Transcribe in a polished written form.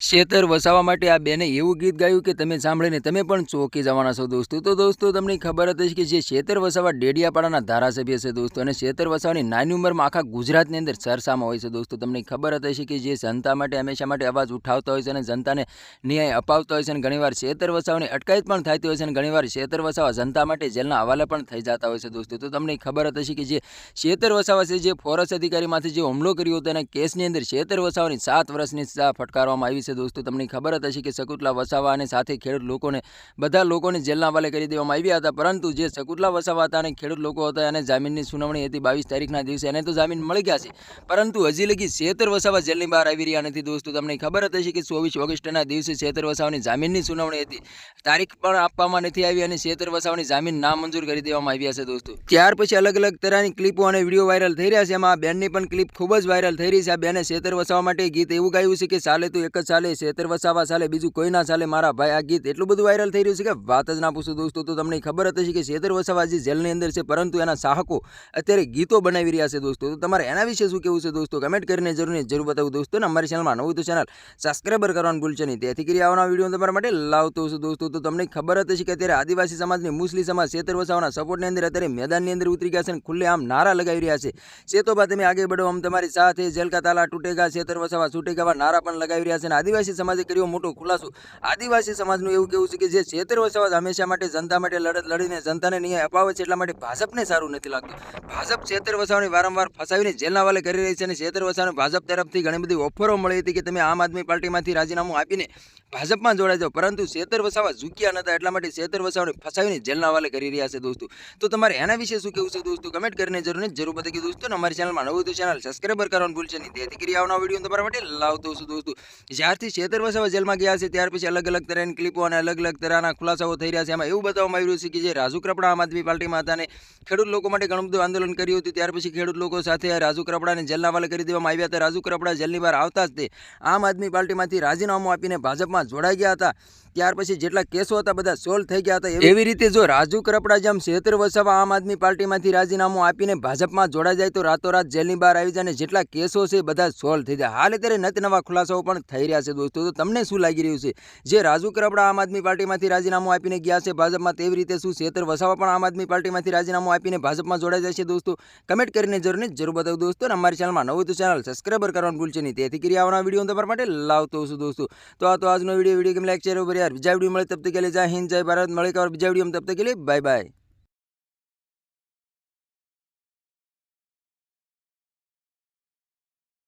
શેતર વસાવા માટે આ બેને એવું ગીત ગાયું કે તમે સાંભળીને તમે પણ ચોંકી જવાના છો દોસ્તો. તો દોસ્તો તમને ખબર જ હશે કે જે શેતર વસાવા ડેડિયાપાડાના ધારાસભ્ય છે દોસ્તો, અને શેતર વસાવાની નાની ઉંમરમાં આખા ગુજરાતની અંદર ચર્ચામાં હોય છે દોસ્તો. તમને ખબર જ હશે કે જે જનતા માટે હંમેશા માટે અવાજ ઉઠાવતા હોય છે અને જનતાને ન્યાય અપાવતા હોય છે, અને ઘણીવાર શેતર વસાવાની અટકાયત પણ થતી હોય છે, અને ઘણીવાર શેતર વસાવા જનતા માટે જેલના હવાલે પણ થઈ જતા હોય છે દોસ્તો. તો તમને ખબર જ હશે કે જે શેતર વસાવા છે, જે ફોરેસ્ટ અધિકારીમાંથી જે હુમલો કર્યો હતો એના કેસની અંદર શેતર વસાવાની 7 વર્ષની સજા ફટકારવામાં આવી છે દોસ્તો. તમને ખબર જ હશે કે શકુતલા વસાવા અને સાથે ખેડૂત લોકોને બધા લોકોને જેલના હવાલે કરી દેવામાં આવ્યા હતા, પરંતુ જે શકુતલા વસાવા હતા અને ખેડૂત લોકો હતા એને જામીનની સુનાવણી હતી 22 તારીખના દિવસે, એને તો જામીન મળી ગયા છે, પરંતુ હજી લગી શેતર વસાવા જેલની બહાર આવી રહ્યા નથી દોસ્તો. તમને ખબર જ હશે કે 24 ઓગસ્ટના દિવસે શેતર વસાવાની જામીનની સુનાવણી હતી, તારીખ પણ આપવામાં નથી આવી અને શેતર વસાવાની જામીન નામંજૂર કરી દેવામાં આવ્યા છે દોસ્તો. ત્યાર પછી અલગ અલગ તરહની ક્લિપો અને વિડીયો વાયરલ થઈ રહ્યા છે. એમાં આ બેનની પણ ક્લિપ ખૂબ જ વાયરલ થઈ રહી છે. આ બેને શેતર વસાવા માટે ગીત એવું ગાયું છે કે ચાલે તો એક જ ચાલે, શેતર વસાવા ચાલે બીજું કોઈ ના ચાલે મારા ભાઈ. આ ગીત એટલું બધું વાયરલ થઈ રહ્યું છે કે વાત જ ના પૂછો દોસ્તો. તો તમને ખબર હતી કે શેતર વસાવા હજી જેલની અંદર છે, પરંતુ એના ચાહકો અત્યારે ગીતો બનાવી રહ્યા છે દોસ્તો. તો તમારે એના વિશે શું કેવું છે દોસ્તો, કમેન્ટ કરીને જરૂર બતાવું દોસ્તો. અને અમારી ચેનલમાં નવું તો ચેનલ સબસ્ક્રાઈબર કરવાનું ભૂલશો નહીં, તેથી કરી આવવાના વિડીયો તમારા માટે લાવતો છું દોસ્તો. તો તમને ખબર જ હશે કે અત્યારે આદિવાસી સમાજની મુસ્લિમ સમાજ શેતર વસાવાના સપોર્ટની અંદર અત્યારે મેદાનની અંદર ઉતરી ગયા છે અને ખુલ્લે આમ નારા લગાવી રહ્યા છે. શેતોબા તમે આગે બઢો, હમ તમારી સાથે, જેલ કા તાલા તૂટેગા, શેતર વસાવા છૂટેગા, નારા પણ લગાવી રહ્યા છે. અને આદિવાસી સમાજે કર્યો મોટો ખુલાસો. આદિવાસી સમાજનું એવું કેવું છે કે જે શેતર વસાવા હંમેશા માટે જનતા માટે લડત લડીને જનતાને ન્યાય અપાવે છે, એટલા માટે ભાજપને સારું નથી લાગતું. ભાજપ શેતર વસાવાની વારંવાર ફસાવીને જેલના હવાલે કરી રહી છે, અને શેતર વસાવાને ભાજપ તરફથી ઘણી બધી ઓફરો મળી હતી કે તમે આમ આદમી પાર્ટીમાંથી રાજીનામું આપીને ભાજપમાં જોડાઈ જાઓ, પરંતુ શેતર વસાવા ઝૂક્યા નતા, એટલા માટે શેતર વસાવાને ફસાવીને જેલના હવાલે કરી રહ્યા છે દોસ્તો. તો તમારે એના વિશે શું કેવું છે દોસ્તો, કમેન્ટ કરીને જરૂર બતાવી દોસ્તો. અને અમારી ચેનલમાં નવું તો ચેનલ સબસ્ક્રાઈબર કરવાનું ભૂલશો નહીં, તેથી કરી આવવાનો વિડીયો તમારા માટે લાવતો છું દોસ્તો. જ્યારથી શેતર વસાવા જેલમાં ગયા છે ત્યાર પછી અલગ અલગ તરહની ક્લિપો અને અલગ અલગ તરહના ખુલાસાઓ થઈ રહ્યા છે. એમાં એવું બતાવવામાં આવ્યું છે કે જે રાજુ કરપડા આમ આદમી પાર્ટીમાં હતા અને ખેડૂત લોકો માટે ઘણું બધું આંદોલન કર્યું હતું, ત્યાર પછી ખેડૂત લોકો સાથે રાજુ કરપડાને જેલના હવાલે કરી દેવામાં આવ્યા હતા. રાજુ કરપડા જેલની બહાર આવતા જ તે આમ આદમી પાર્ટીમાંથી રાજીનામું આપીને ભાજપમાં જોડાઈ ગયા હતા. ત્યાર પછી જેટલા કેસો હતા બધા સોલ્વ થઈ ગયા હતા. એવી રીતે જો રાજુ કરપડા જેમ શેતર વસાવા આમ આદમી પાર્ટીમાંથી રાજીનામું આપીને ભાજપમાં જોડાઈ જાય તો રાતોરાત જેલની બહાર આવી જાય અને જેટલા કેસો છે બધા સોલ્વ થઈ જાય. હાલ અત્યારે નવા ખુલાસાઓ પણ થઈ રહ્યા છે દોસ્તો. તો તમને શું લાગી રહ્યું છે, જે રાજુ કરપડા આમ આદમી પાર્ટીમાંથી રાજીનામું આપીને ગયા છે ભાજપમાં, તેવી રીતે શું શેતર વસાવા પણ આમ આદમી પાર્ટીમાંથી રાજીનામું આપીને ભાજપમાં જોડાઈ જશે દોસ્તો? કમેન્ટ કરીને જરૂર બતાવું દોસ્તો. અને અમારી ચેનલમાં નવું તો ચેનલ સબસ્ક્રાઈબર કરવાનું ભૂલશો નહીં, તેથી કરી આવવાના વિડીયો તમારા માટે લાવતો છું દોસ્તો. તો આજનો વિડીયો કેમ લાઈક શેર over યાર. બીજા વિડીયો મળે તબ તક के लिए जय हिंद जय भारत. મળે બીજા વિડીયો તબ તક के लिए बाय बाय.